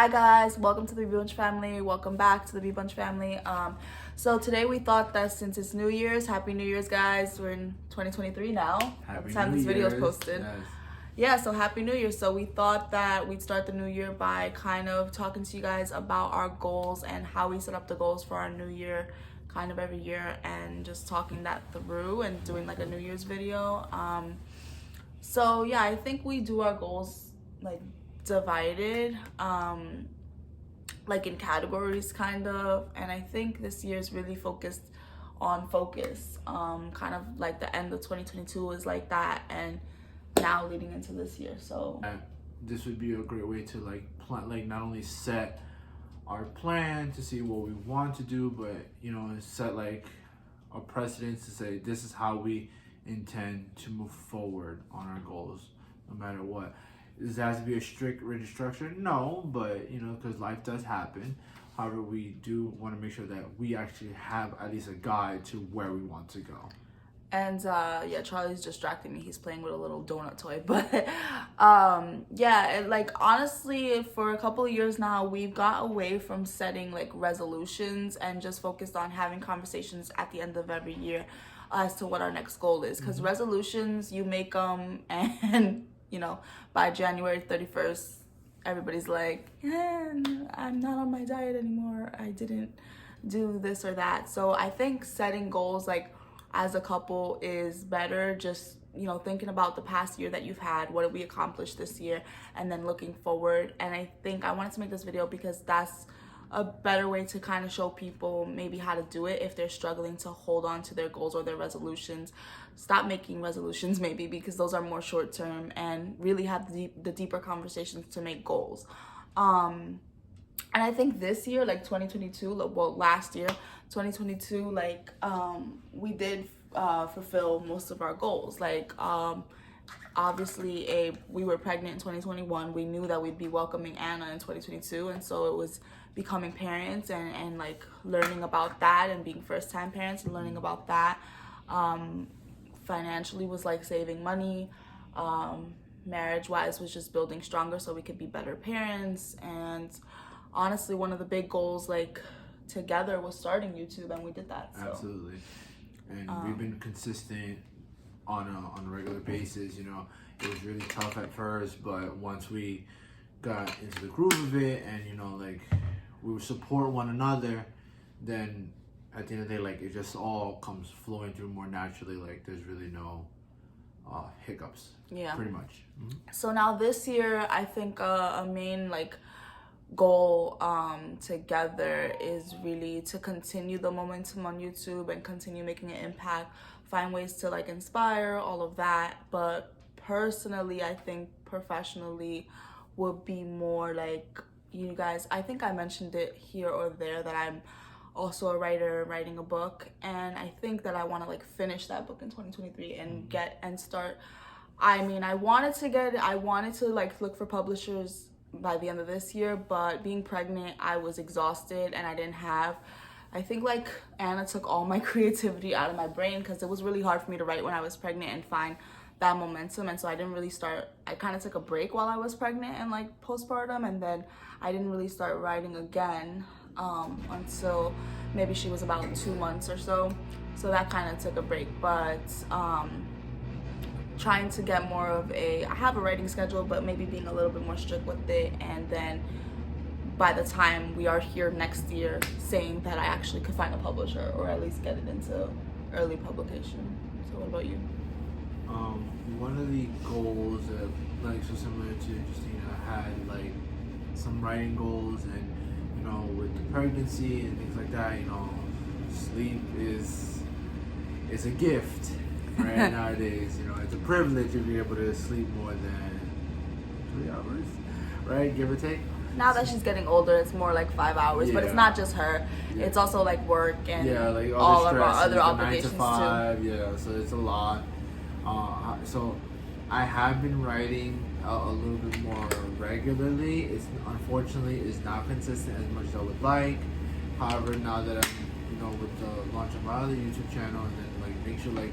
Hi guys, welcome to the B Bunch family. Welcome back to the B Bunch family. So today we thought that since it's New Year's, Happy New Year's guys. We're in 2023 now. At the time this video is posted. Yes. Yeah, so Happy New Year. So we thought that we'd start the new year by kind of talking to you guys about our goals and how we set up the goals for our new year kind of every year, and just talking that through and doing like a New Year's video. So yeah, I think we do our goals like divided like in categories kind of, and I think this year is really focused on focus, kind of like the end of 2022 is like that, and now leading into this year. So this would be a great way to like plan, like not only set our plan to see what we want to do, but set like a precedence to say this is how we intend to move forward on our goals no matter what. Does it have to be a strict rigid structure? No, but because life does happen. However, we do want to make sure that we actually have at least a guide to where we want to go. And yeah, Charlie's distracting me. He's playing with a little donut toy. But yeah, like honestly, for a couple of years now, we've got away from setting like resolutions and just focused on having conversations at the end of every year as to what our next goal is. Because resolutions, you make them and by January 31st, everybody's like, I'm not on my diet anymore. I didn't do this or that. So I think setting goals like as a couple is better. Just, thinking about the past year that you've had, what did we accomplish this year, and then looking forward. And I think I wanted to make this video because that's a better way to kind of show people maybe how to do it if they're struggling to hold on to their goals or their resolutions. Stop making resolutions maybe, because those are more short term, and really have the deeper conversations to make goals. And I think this year, like 2022, well, last year, 2022, like we did fulfill most of our goals. Like obviously we were pregnant in 2021. We knew that we'd be welcoming Anna in 2022, and so it was becoming parents and like learning about that, and being first-time parents and learning about that. Financially was like saving money. Marriage-wise was just building stronger so we could be better parents. And honestly, one of the big goals like together was starting YouTube, and we did that. So. Absolutely. And we've been consistent on a regular basis. It was really tough at first, but once we got into the groove of it, and like we would support one another, then at the end of the day, like it just all comes flowing through more naturally. Like there's really no hiccups. Yeah, pretty much. So now this year, I think a main like goal together is really to continue the momentum on YouTube and continue making an impact, find ways to like inspire, all of that. But personally, I think professionally would be more like, you guys, I think I mentioned it here or there that I'm also a writer, writing a book, and I think that I want to like finish that book in 2023 and start. I mean, I wanted to like look for publishers by the end of this year, but being pregnant, I was exhausted, and I think like Anna took all my creativity out of my brain, because it was really hard for me to write when I was pregnant and find that momentum. And so I didn't really start. I kind of took a break while I was pregnant and like postpartum, and then I didn't really start writing again until maybe she was about 2 months or so. So that kind of took a break. But trying to get more of I have a writing schedule, but maybe being a little bit more strict with it, and then by the time we are here next year, saying that I actually could find a publisher, or at least get it into early publication. So what about you? One of the goals that like so similar to Justina had like some writing goals, and with the pregnancy and things like that, sleep is a gift. Right. Nowadays, it's a privilege to be able to sleep more than 3 hours, right? Give or take. Now that she's getting older, it's more like 5 hours, but it's not just her. Yeah. It's also like work and like all of our other obligations 9 to 5, too. Yeah, so it's a lot. So I have been writing a little bit more regularly. It's unfortunately is not consistent as much as I would like. However, now that I'm with the launch of my other YouTube channel, and then like make sure like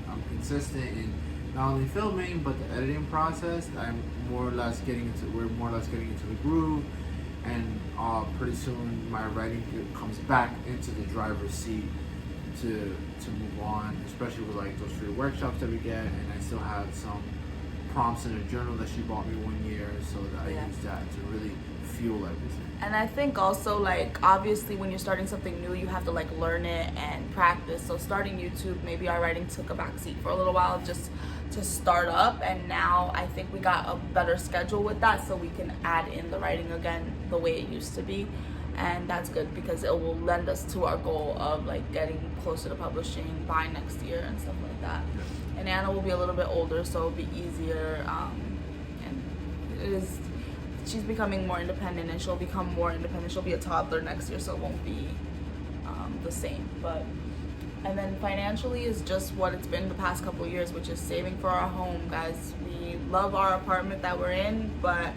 I'm consistent in not only filming but the editing process, we're more or less getting into the groove, and pretty soon my writing comes back into the driver's seat to move on, especially with like those free workshops that we get, and I still have some prompts in a journal that she bought me 1 year, so that I use that to really fuel everything. And I think also, like, obviously when you're starting something new, you have to like learn it and practice. So starting YouTube, maybe our writing took a backseat for a little while just to start up, and now I think we got a better schedule with that, so we can add in the writing again the way it used to be. And that's good because it will lend us to our goal of like getting closer to publishing by next year and stuff like that. And Anna will be a little bit older, so it'll be easier, and it is, she's becoming more independent, and she'll become more independent. She'll be a toddler next year, so it won't be the same. But and then financially is just what it's been the past couple of years, which is saving for our home, guys. We love our apartment that we're in, but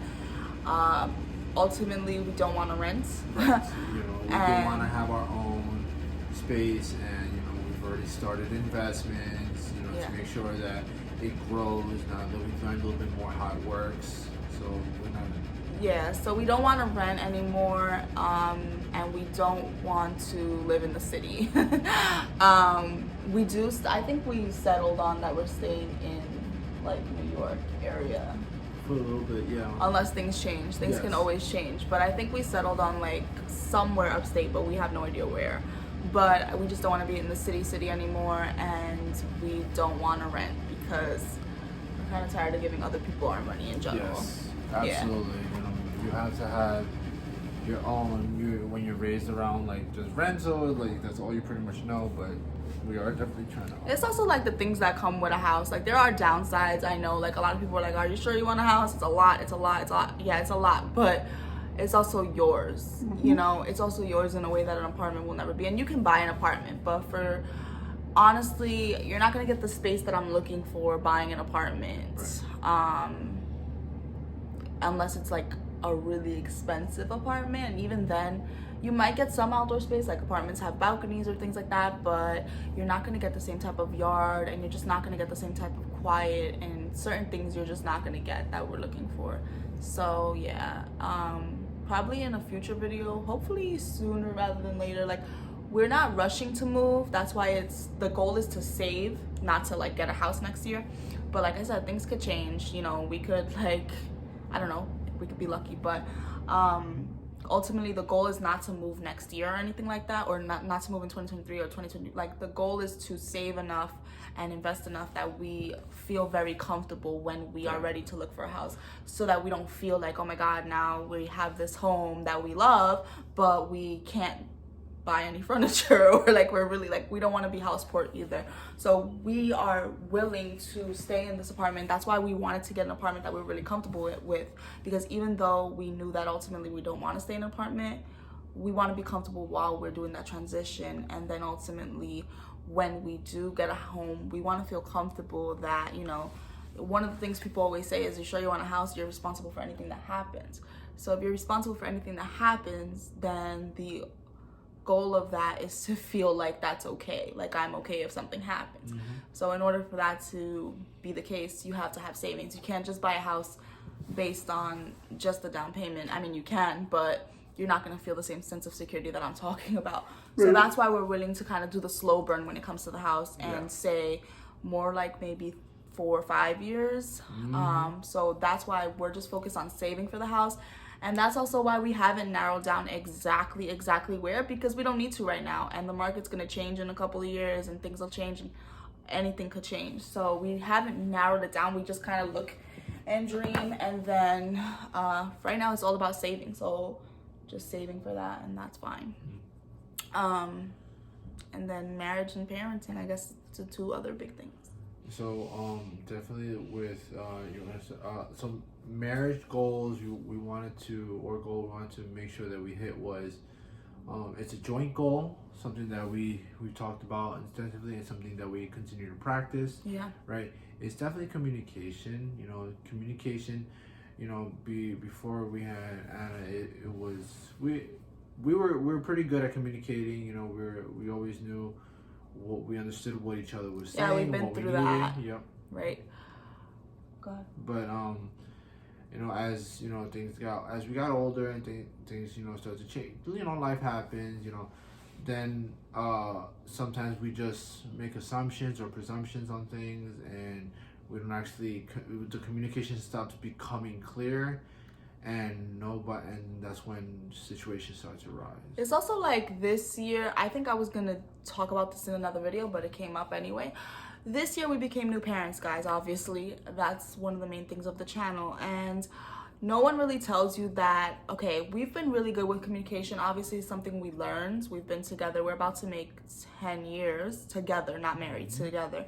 ultimately we don't want to rent. Right. We do want to have our own space, and we've already started investments, to make sure that it grows now that we've learned a little bit more how it works. So we're not. Yeah, so we don't want to rent anymore, and we don't want to live in the city. We do. I think we settled on that we're staying in like New York area. For a little bit, yeah. Unless things change. Things can always change. But I think we settled on like somewhere upstate, but we have no idea where. But we just don't want to be in the city anymore, and we don't want to rent because we're kind of tired of giving other people our money in general. Yes, absolutely. You have to have your own. When you're raised around like just rental, like that's all you pretty much know. But we are definitely trying to. It's also like the things that come with a house. Like there are downsides. I know. Like a lot of people are like, "Are you sure you want a house?" It's a lot. It's a lot. It's a lot. Yeah, it's a lot. But it's also yours. It's also yours in a way that an apartment will never be. And you can buy an apartment, but honestly, you're not gonna get the space that I'm looking for buying an apartment, unless it's like a really expensive apartment. And even then, you might get some outdoor space, like apartments have balconies or things like that, but you're not gonna get the same type of yard, and you're just not gonna get the same type of quiet, and certain things you're just not gonna get that we're looking for. So yeah, probably in a future video, hopefully sooner rather than later. Like, we're not rushing to move. That's why the goal is to save, not to like get a house next year. But like I said, things could change. We could like, I don't know, we could be lucky. But ultimately the goal is not to move next year or anything like that, or not to move in 2023 or 2020. Like the goal is to save enough and invest enough that we feel very comfortable when we are ready to look for a house, so that we don't feel like, oh my god, now we have this home that we love but we can't buy any furniture, or like we're really like, we don't want to be house poor either. So we are willing to stay in this apartment. That's why we wanted to get an apartment that we're really comfortable with, because even though we knew that ultimately we don't want to stay in an apartment, we want to be comfortable while we're doing that transition. And then ultimately when we do get a home, we want to feel comfortable that, one of the things people always say is, you sure you want a house? You're responsible for anything that happens. So if you're responsible for anything that happens, then the goal of that is to feel like that's okay. Like, I'm okay if something happens. So in order for that to be the case, you have to have savings. You can't just buy a house based on just the down payment. I mean, you can, but you're not going to feel the same sense of security that I'm talking about. So that's why we're willing to kind of do the slow burn when it comes to the house, and say more like maybe 4 or 5 years. So that's why we're just focused on saving for the house. And that's also why we haven't narrowed down exactly where, because we don't need to right now. And the market's going to change in a couple of years, and things will change, and anything could change. So we haven't narrowed it down. We just kind of look and dream. And then right now it's all about saving. So just saving for that, and that's fine. And then marriage and parenting, I guess, the 2 other big things. So definitely with some marriage goals we wanted to make sure that we hit was, it's a joint goal, something that we talked about extensively, and something that we continue to practice. Right, it's definitely communication. Before we had Anna, it was we were pretty good at communicating. We always knew we understood what each other was saying. Yeah, we've been through that. Yep. Right. Go ahead. But as as we got older and things start to change. Life happens. Then sometimes we just make assumptions or presumptions on things, and we don't actually the communication stops becoming clear, and that's when situations start to rise. It's also like this year, I think I was gonna talk about this in another video, but it came up anyway. This year we became new parents, guys. Obviously, that's one of the main things of the channel, and no one really tells you that, okay, we've been really good with communication. Obviously, it's something we learned. We've been together. We're about to make 10 years together, not married, together,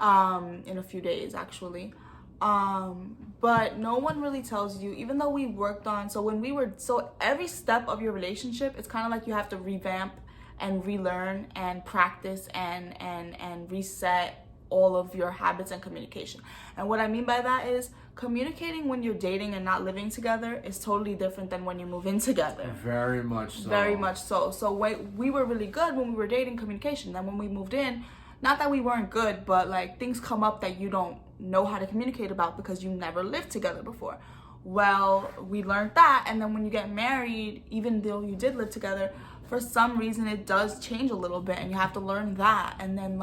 in a few days, actually. But no one really tells you, even though we worked on, so every step of your relationship, it's kind of like you have to revamp and relearn and practice and reset all of your habits and communication. And what I mean by that is communicating when you're dating and not living together is totally different than when you move in together. Very much so. Very much so. So we were really good when we were dating, communication. Then when we moved in, not that we weren't good, but like things come up that you don't know how to communicate about because you never lived together before. Well, we learned that, and then when you get married, even though you did live together, for some reason it does change a little bit, and you have to learn that. And then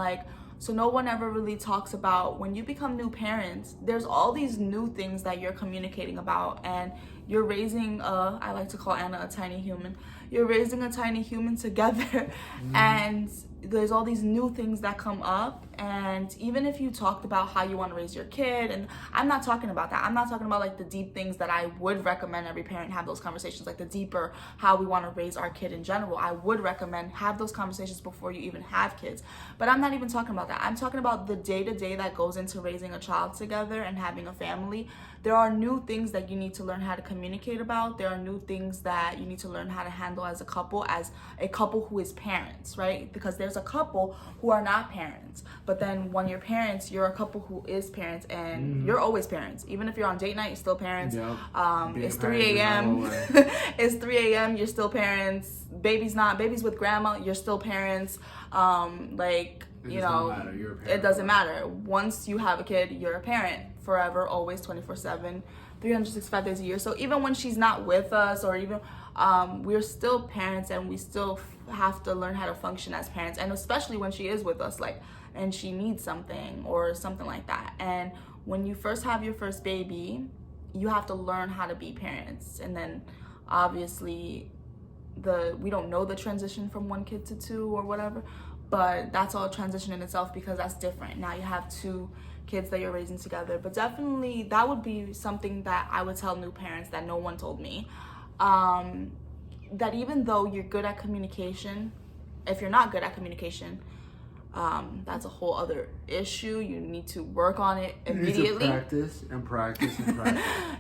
so no one ever really talks about when you become new parents, there's all these new things that you're communicating about, and you're raising I like to call Anna a tiny human. You're raising a tiny human together, and there's all these new things that come up. And even if you talked about how you want to raise your kid, and I'm not talking about that. I'm not talking about like the deep things that I would recommend every parent have those conversations, like the deeper how we want to raise our kid in general. I would recommend have those conversations before you even have kids. But I'm not even talking about that. I'm talking about the day-to-day that goes into raising a child together and having a family. There are new things that you need to learn how to communicate about. There are new things that you need to learn how to handle as a couple who is parents, right? Because there's a couple who are not parents, but then when you're parents, you're a couple who is parents, and you're always parents. Even if you're on date night, you're still parents. Yep. It's 3 a.m. It's 3 a.m. You're still parents. Baby's with grandma, you're still parents. It doesn't matter. Once you have a kid, you're a parent forever, always, 24/7, 365 days a year. So even when she's not with us, or even we're still parents, and we still have to learn how to function as parents. And especially when she is with us, and she needs something or something like that. And when you first have your first baby, you have to learn how to be parents. And then obviously we don't know the transition from 1 kid to 2 or whatever, but that's all a transition in itself, because that's different. Now you have 2 kids that you're raising together. But definitely that would be something that I would tell new parents that no one told me, that even though you're good at communication, if you're not good at communication, that's a whole other issue. You need to work on it immediately. You need to practice.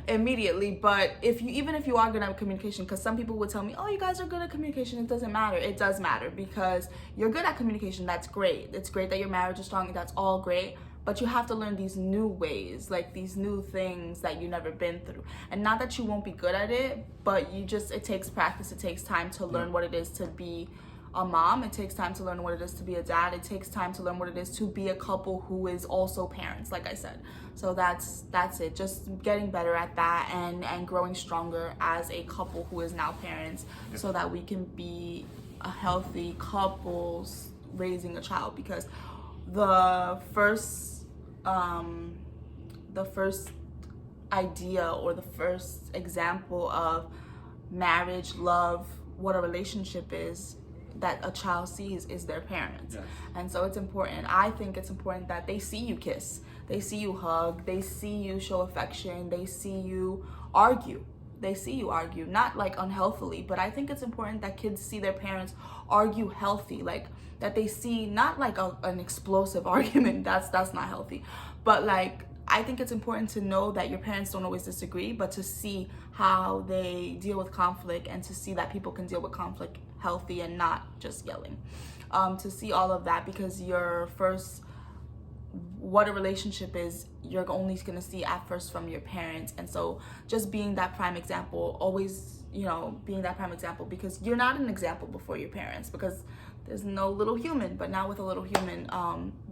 Immediately. But even if you are good at communication, because some people would tell me, oh, you guys are good at communication, it doesn't matter. It does matter, because you're good at communication. That's great. It's great that your marriage is strong. That's all great. But you have to learn these new ways, like these new things that you've never been through. And not that you won't be good at it, but it takes practice. It takes time to learn what it is to be a mom. It takes time to learn what it is to be a dad. It takes time to learn what it is to be a couple who is also parents, like I said. So that's it. Just getting better at that, and growing stronger as a couple who is now parents, so that we can be a healthy couple raising a child. Because the first idea, or the first example of marriage, love, what a relationship is, that a child sees, is their parents. Yes. And so it's important. I think it's important that they see you kiss, they see you hug, they see you show affection, they see you argue. Not like unhealthily, but I think it's important that kids see their parents argue healthy, like that they see not like an explosive argument. That's not healthy. But like, I think it's important to know that your parents don't always disagree, but to see how they deal with conflict, and to see that people can deal with conflict healthy and not just yelling. To see all of that, because what a relationship is, you're only going to see at first from your parents. And so just being that prime example, always, being that prime example, because you're not an example before your parents, because there's no little human. But now with a little human,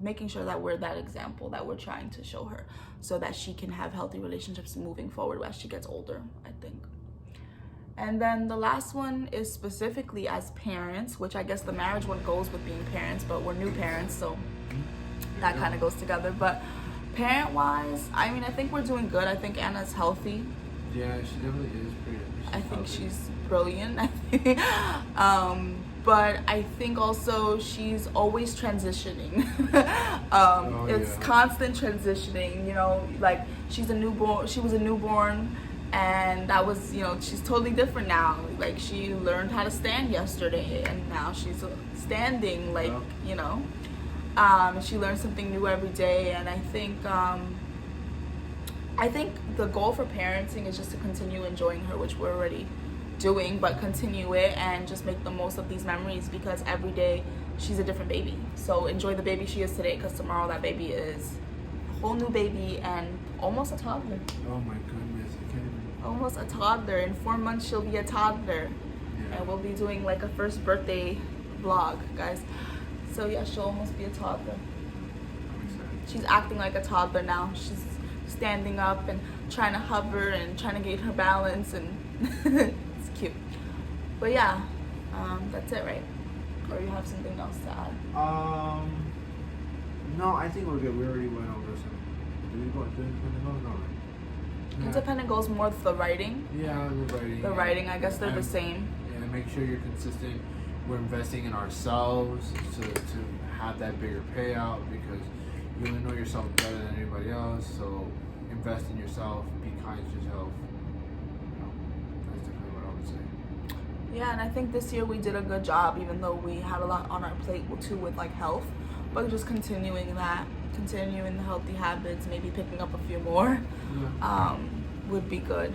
making sure that we're that example that we're trying to show her, so that she can have healthy relationships moving forward as she gets older, I think. And then the last one is specifically as parents, which I guess the marriage one goes with being parents, but we're new parents, so that kind of goes together. But parent wise, I mean, I think we're doing good. I think Anna's healthy. Yeah, she definitely is pretty. I think she's brilliant. But I think also she's always transitioning. It's constant transitioning, you know, like she was a newborn, and that was, you know, she's totally different now. Like she learned how to stand yesterday, and now she's standing, like, you know. She learns something new every day, and I think the goal for parenting is just to continue enjoying her, which we're already doing, but continue it and just make the most of these memories, because every day she's a different baby. So enjoy the baby she is today, because tomorrow that baby is a whole new baby and almost a toddler. Oh my goodness, I can't even. Almost a toddler. In 4 months she'll be a toddler. Yeah. And we'll be doing like a first birthday vlog, guys. So yeah, she'll almost be a toddler. I'm excited. She's acting like a toddler now. She's standing up and trying to hover and trying to get her balance, and it's cute. But yeah, that's it, right? Or you have something else to add? No, I think we're good. We already went over some. Did we go independent goals? No. Yeah. Independent goals more the writing. Yeah, the writing. The writing, I guess they're the same. Yeah, make sure you're consistent. We're investing in ourselves to have that bigger payout, because you only know yourself better than anybody else. So invest in yourself, be kind to yourself. You know, that's definitely what I would say. Yeah, and I think this year we did a good job, even though we had a lot on our plate too with like health, but just continuing the healthy habits, maybe picking up a few more, would be good.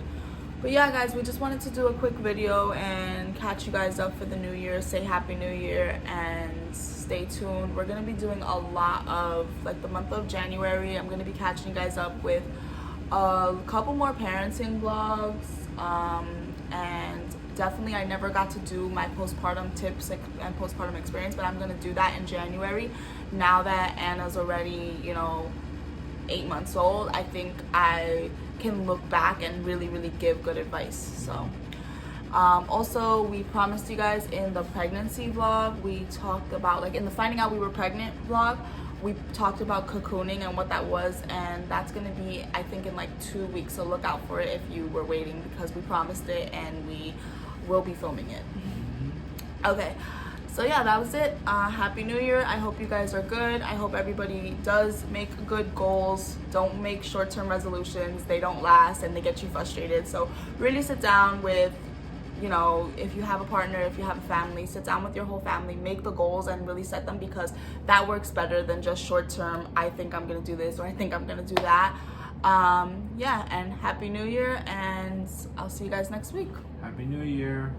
But yeah, guys, we just wanted to do a quick video and catch you guys up for the new year. Say Happy New Year and stay tuned. We're gonna be doing a lot of, like, the month of January, I'm gonna be catching you guys up with a couple more parenting vlogs, and definitely I never got to do my postpartum tips, like, and postpartum experience, but I'm gonna do that in January. Now that Anna's already, you know, 8 months old, I think I can look back and really give good advice. So also, we promised you guys in the pregnancy vlog, we talked about, like, in the finding out we were pregnant vlog, we talked about cocooning and what that was, and that's gonna be, I think, in like 2 weeks, so look out for it if you were waiting, because we promised it and we will be filming it. Okay, so yeah, that was it. Happy New Year. I hope you guys are good. I hope everybody does make good goals. Don't make short-term resolutions. They don't last and they get you frustrated. So really sit down with, you know, if you have a partner, if you have a family, sit down with your whole family, make the goals and really set them, because that works better than just short-term, I think I'm gonna do this or I think I'm gonna do that. Yeah, and Happy New Year, and I'll see you guys next week. Happy New Year.